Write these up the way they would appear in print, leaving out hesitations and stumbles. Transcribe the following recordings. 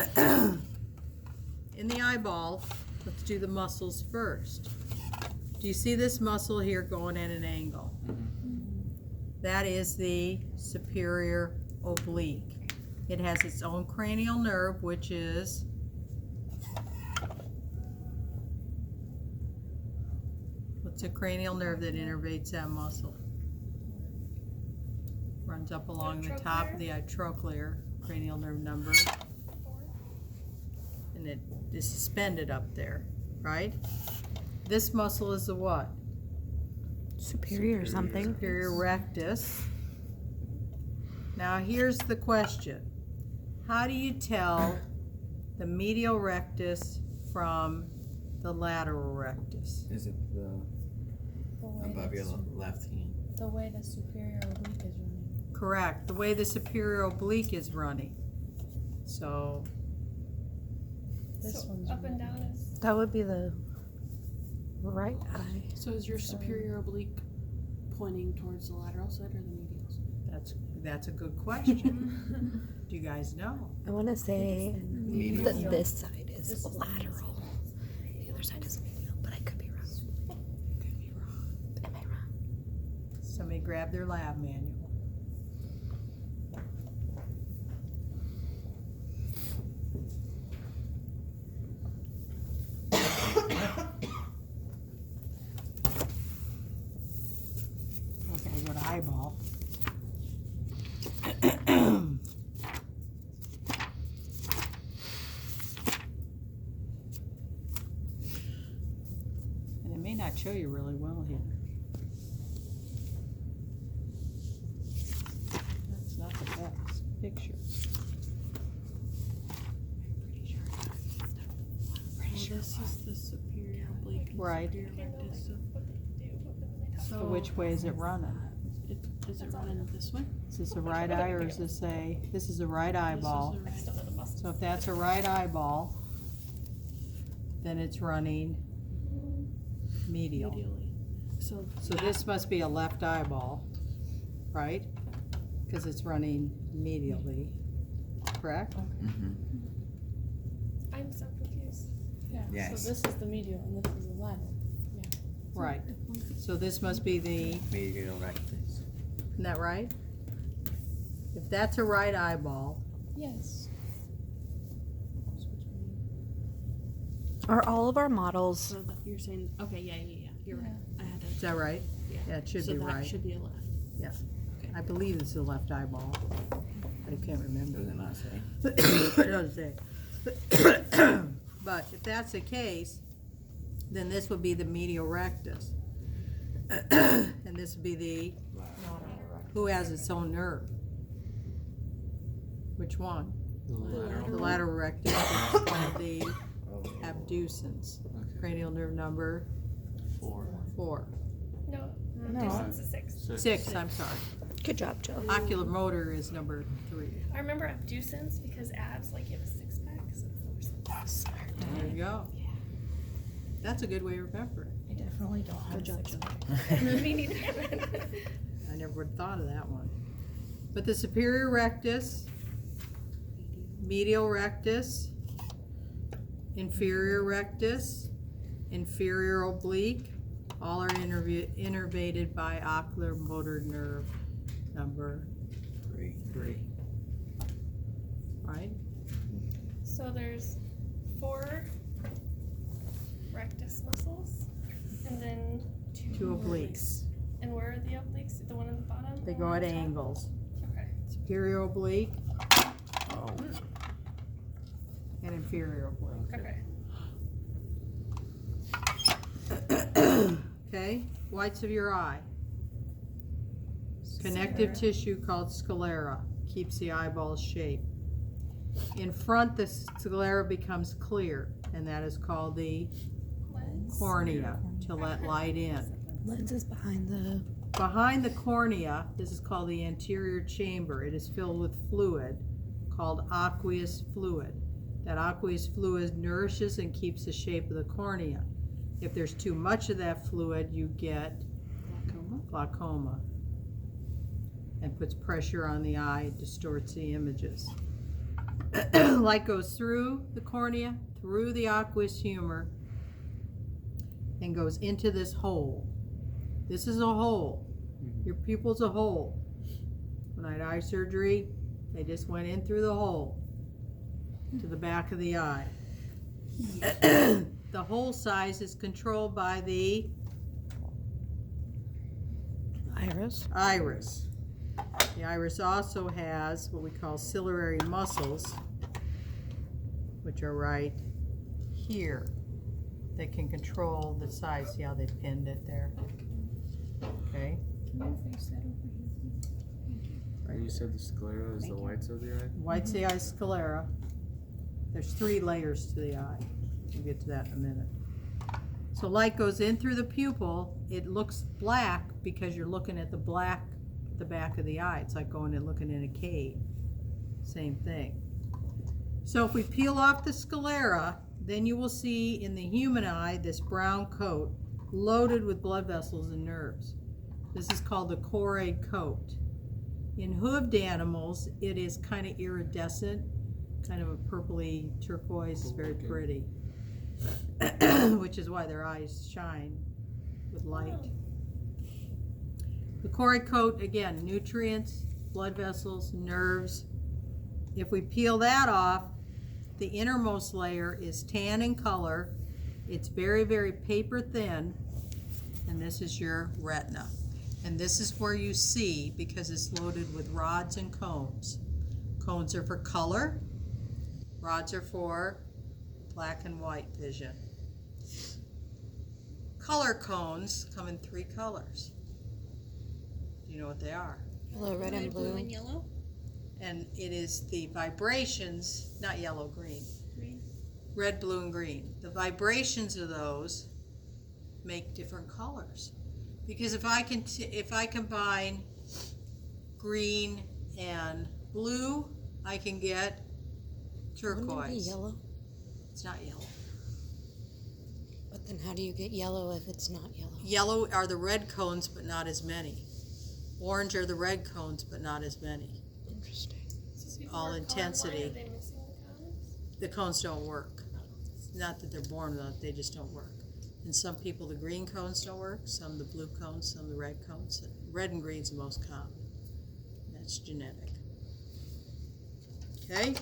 In the eyeball, let's do the muscles first. Do you see this muscle here going at an angle? That is the superior oblique. It has its own cranial nerve, which is what's a cranial nerve that innervates that muscle? Runs up along the top of the trochlear, cranial nerve number, and it is suspended up there, right? This muscle is the what? Superior something. Superior rectus. Now here's the question. How do you tell the medial rectus from the lateral rectus? Is it the above your left hand? The way the superior oblique is running. Correct. The way the superior oblique is running. So This So one's up and down is That would be the right eye. So is your superior oblique pointing towards the lateral side or the medial side? that's a good question. Do you guys know? I want to say Medial. that this side is lateral. The other side is medial, but I could be wrong. Could be wrong. Am I wrong? Somebody grab their lab manual. Okay, go to eyeball. And it may not show you really well here. That's not the best picture. Well, this is the superior oblique and Right. superior rectus. So, what they do, when they talk. So which way is it running? is it running this way? Is this a right eye or is this this is a right eyeball? This I is still know the muscles. So if that's a right eyeball, then it's running the medial. medially. So This must be a left eyeball, right? Because it's running medially, correct? Mm-hmm. I'm so confused. Yeah. Yes. So this is the medial and this is the lateral. Right. So this must be the, Medial rectus. isn't that right? If that's a right eyeball, Yes. Are all of our models? So that you're saying, okay, yeah. You're right. I had to. is that right? Yeah. Yeah, it should So be that right. should be a left. I believe it's the left eyeball. I can't remember. Does it not say? It doesn't say. But if that's the case, then this would be the medial rectus. And this would be the, who has its own nerve? Which one? The lateral rectus is called the abducens. Okay. Cranial nerve number 4. No, No. distance is 6. 6, I'm sorry. Good job, Jill. Ocular motor is number 3. I remember abducens because abs like you have a 6-pack. So There you go. That's a good way to remember it. I definitely don't have Good job, Jill. me neither. I never would have thought of that one. But the superior rectus, medial rectus, inferior rectus, inferior oblique, all are innervated by ocular motor nerve number 3. Right? So there's 4 rectus muscles, and then 2 obliques. And where are the obliques? The one at the bottom? They the go one at on top? angles. Okay. Superior oblique Oh. and inferior oblique. Okay. Okay, whites of your eye. Connective tissue called sclera keeps the eyeball's shape. In front, the sclera becomes clear, and that is called the Lens. cornea to let light in. Lens is behind the. Behind the cornea, this is called the anterior chamber. It is filled with fluid called aqueous fluid. That aqueous fluid nourishes and keeps the shape of the cornea. If there's too much of that fluid, you get glaucoma and puts pressure on the eye, distorts the images. Light goes through the cornea, through the aqueous humor, and goes into this hole. This is a hole. Your pupil's a hole. When I had eye surgery, they just went in through the hole to the back of the eye. The hole size is controlled by the iris. The iris also has what we call ciliary muscles, which are right here. They can control the size. See how they pinned it there? Okay. Can you face that over here, please? Thank you. And you said the sclera is the whites of the eye? White's the eye sclera. There's 3 layers to the eye. We'll get to that in a minute. So light goes in through the pupil. It looks black because you're looking at the back of the eye. It's like going and looking in a cave. Same thing. So if we peel off the sclera, then you will see in the human eye this brown coat loaded with blood vessels and nerves. This is called the choroid coat. In hooved animals, it is kind of iridescent, kind of a purpley turquoise. It's very pretty, which is why their eyes shine with light. The choroid coat, again, nutrients, blood vessels, nerves. If we peel that off, the innermost layer is tan in color. It's very, very paper thin, and this is your retina. And this is where you see, because it's loaded with rods and cones. Cones are for color, rods are for black and white vision. Color cones come in 3 colors. Do you know what they are? Yellow, red, and blue. and yellow? And it is the vibrations, not yellow, green. Green. Red, blue, and green. The vibrations of those make different colors. Because if I combine green and blue, I can get Wouldn't it be turquoise. yellow? It's not yellow. But then how do you get yellow if it's not yellow? Yellow are the red cones, but not as many. Orange are the red cones, but not as many. Interesting. So people All are colorblind, intensity. Are they missing the cones? The cones don't work. It's not that they're born without, they just don't work. And some people, the green cones don't work, some the blue cones, some the red cones. Red and green's the most common. That's genetic. Okay?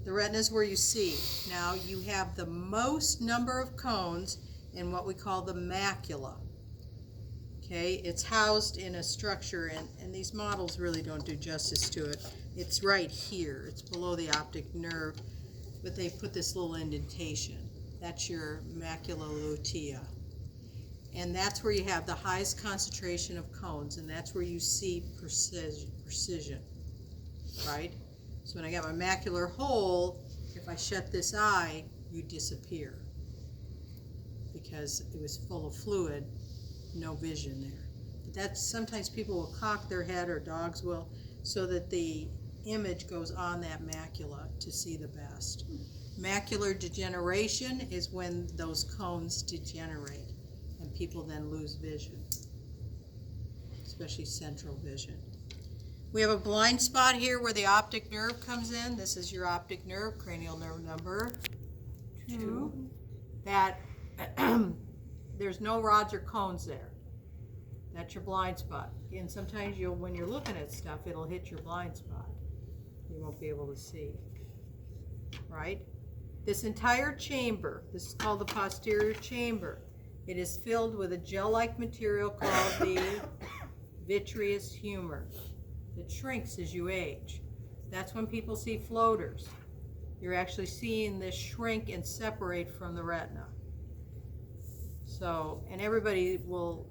The retina is where you see. Now you have the most number of cones in what we call the macula. Okay, it's housed in a structure, and these models really don't do justice to it. It's right here. It's below the optic nerve, but they put this little indentation. That's your macula lutea. And that's where you have the highest concentration of cones, and that's where you see precision, right? So when I got my macular hole, if I shut this eye, you disappear because it was full of fluid, no vision there. But that's, sometimes people will cock their head, or dogs will, so that the image goes on that macula to see the best. Macular degeneration is when those cones degenerate and people then lose vision, especially central vision. We have a blind spot here where the optic nerve comes in. This is your optic nerve, cranial nerve number 2. That there's no rods or cones there. That's your blind spot. And sometimes when you're looking at stuff, it'll hit your blind spot. You won't be able to see, right? This entire chamber, this is called the posterior chamber. It is filled with a gel-like material called the vitreous humor that shrinks as you age. That's when people see floaters. You're actually seeing this shrink and separate from the retina. So, and everybody will,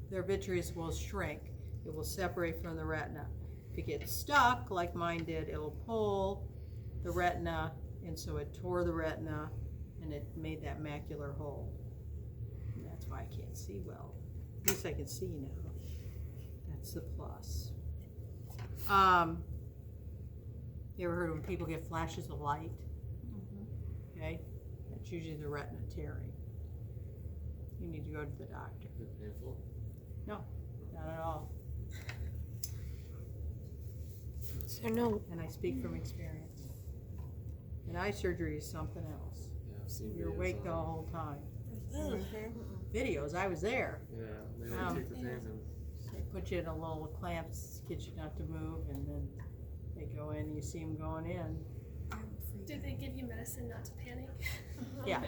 their vitreous will shrink. It will separate from the retina. If it gets stuck, like mine did, it'll pull the retina, and so it tore the retina, and it made that macular hole. And that's why I can't see well. At least I can see now. That's the plus. You ever heard when people get flashes of light? Okay, that's usually the retina tearing. You need to go to the doctor. Is it painful? No, not at all. Is there no And I speak from experience. And eye surgery is something else. Yeah, I've seen You're videos awake on the it. whole time. Videos, I was there. Yeah, they Um, take the things and They put you in a little clamps, get you not to move, and then they go in, you see them going in. Did they give you medicine not to panic? Yeah.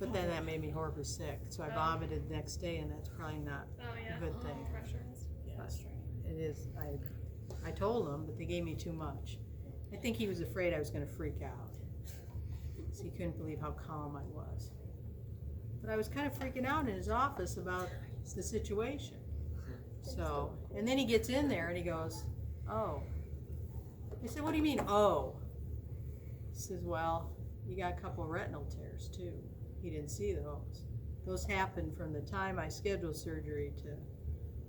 But then that made me horribly sick, so I vomited the next day, and that's probably not Oh yeah. a good thing. Pressure. It is, I told him, but they gave me too much. I think he was afraid I was gonna freak out. So he couldn't believe how calm I was. But I was kind of freaking out in his office about the situation. So, and then he gets in there and he goes, oh. I said, what do you mean, oh? He says, well, you got a couple of retinal tears too. He didn't see those. Those happened from the time I scheduled surgery to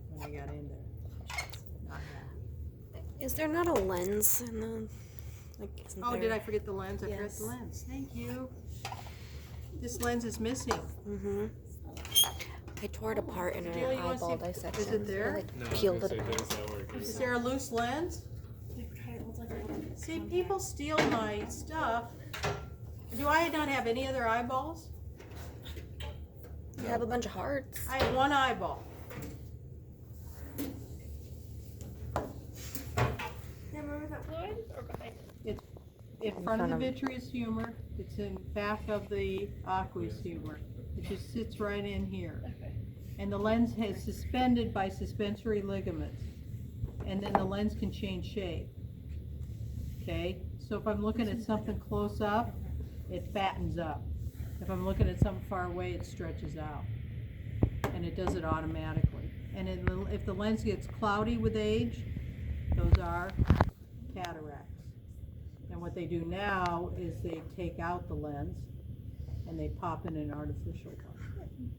when I got in there. Not happy. Is there not a lens in the? Like, isn't Oh, there? did I forget the lens? I forgot Yes. the lens. Thank you. This lens is missing. Mm-hmm. I tore it apart in an Jill, you wanna see- eyeball dissection. is it there? I, like, no, peeled it I was gonna apart. say, does that work? Is there a loose lens? See, people steal my stuff. Do I not have any other eyeballs? You have a bunch of hearts. I have one eyeball. Remember that fluid or behind it? In front of the vitreous humor. It's in back of the aqueous humor. It just sits right in here. And the lens is suspended by suspensory ligaments. And then the lens can change shape. Okay? So if I'm looking at something close up, it fattens up. If I'm looking at something far away, it stretches out. And it does it automatically. And if the lens gets cloudy with age, those are cataracts. And what they do now is they take out the lens and they pop in an artificial one.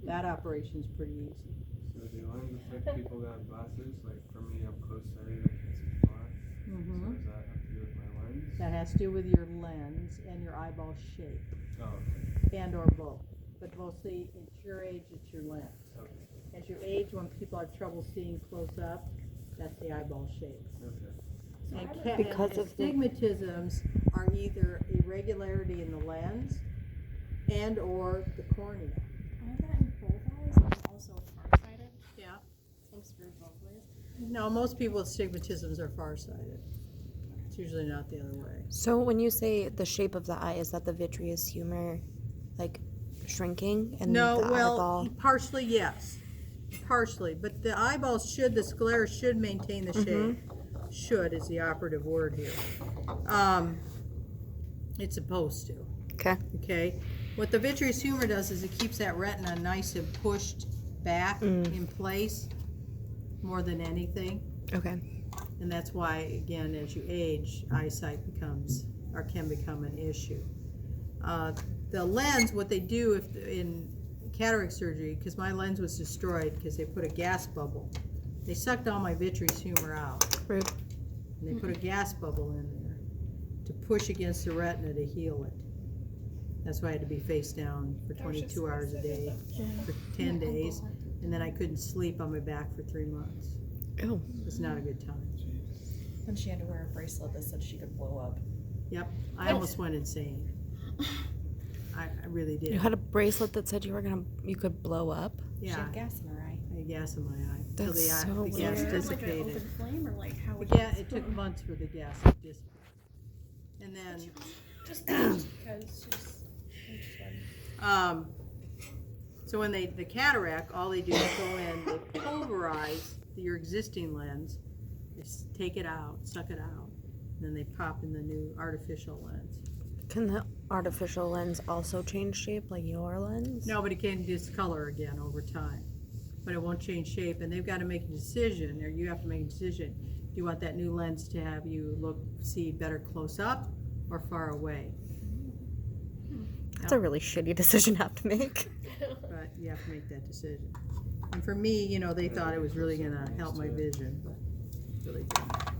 That operation's pretty easy. So do lens affect people that have glasses? Like for me, I'm close-sighted, I can't see far. Mm-hmm. So does that have to do with my lens? That has to do with your lens and your eyeball shape, Oh, okay. and or both. But mostly, at your age, it's your lens. Okay. As you age, when people have trouble seeing close up, that's the eyeball shape. Okay. And Because and of the- astigmatisms are either irregularity in the lens and or the cornea. Are that in both eyes and also farsighted? Yeah. I'm screwed both ways. No, most people with astigmatisms are farsighted. It's usually not the other way. So when you say the shape of the eye, is that the vitreous humor, like, shrinking and No, the well, eyeball? partially yes, partially, but the eyeballs should, the sclera should maintain the shape. Should is the operative word here. It's supposed to. Okay. Okay. What the vitreous humor does is it keeps that retina nice and pushed back in place more than anything, Okay. and that's why, again, as you age, eyesight becomes or can become an issue. The lens, what they do if in cataract surgery, because my lens was destroyed because they put a gas bubble. They sucked all my vitreous humor out, Rude. and they put a gas bubble in there to push against the retina to heal it. That's why I had to be face down for 22 hours a day for 10 days, and then I couldn't sleep on my back for 3 months. Oh. It's not a good time. Then she had to wear a bracelet that said she could blow up. Yep, I almost went insane. I really did. You had a bracelet that said you could blow up? She Yeah, had gas in her eye. I had gas in my eye. Till That's the so gas weird. Like an dissipated. open flame, or like how would Yeah, it took months for the gas to dissipate. And then, just because she's so when the cataract, all they do is go in, they pulverize your existing lens, they take it out, suck it out, and then they pop in the new artificial lens. Can the artificial lens also change shape like your lens? No, but it can discolor again over time. But it won't change shape, and they've got to make a decision, or you have to make a decision. Do you want that new lens to have you see better close up or far away? That's a really shitty decision to have to make. But you have to make that decision. And for me, they thought it was really gonna help my vision, but it really didn't.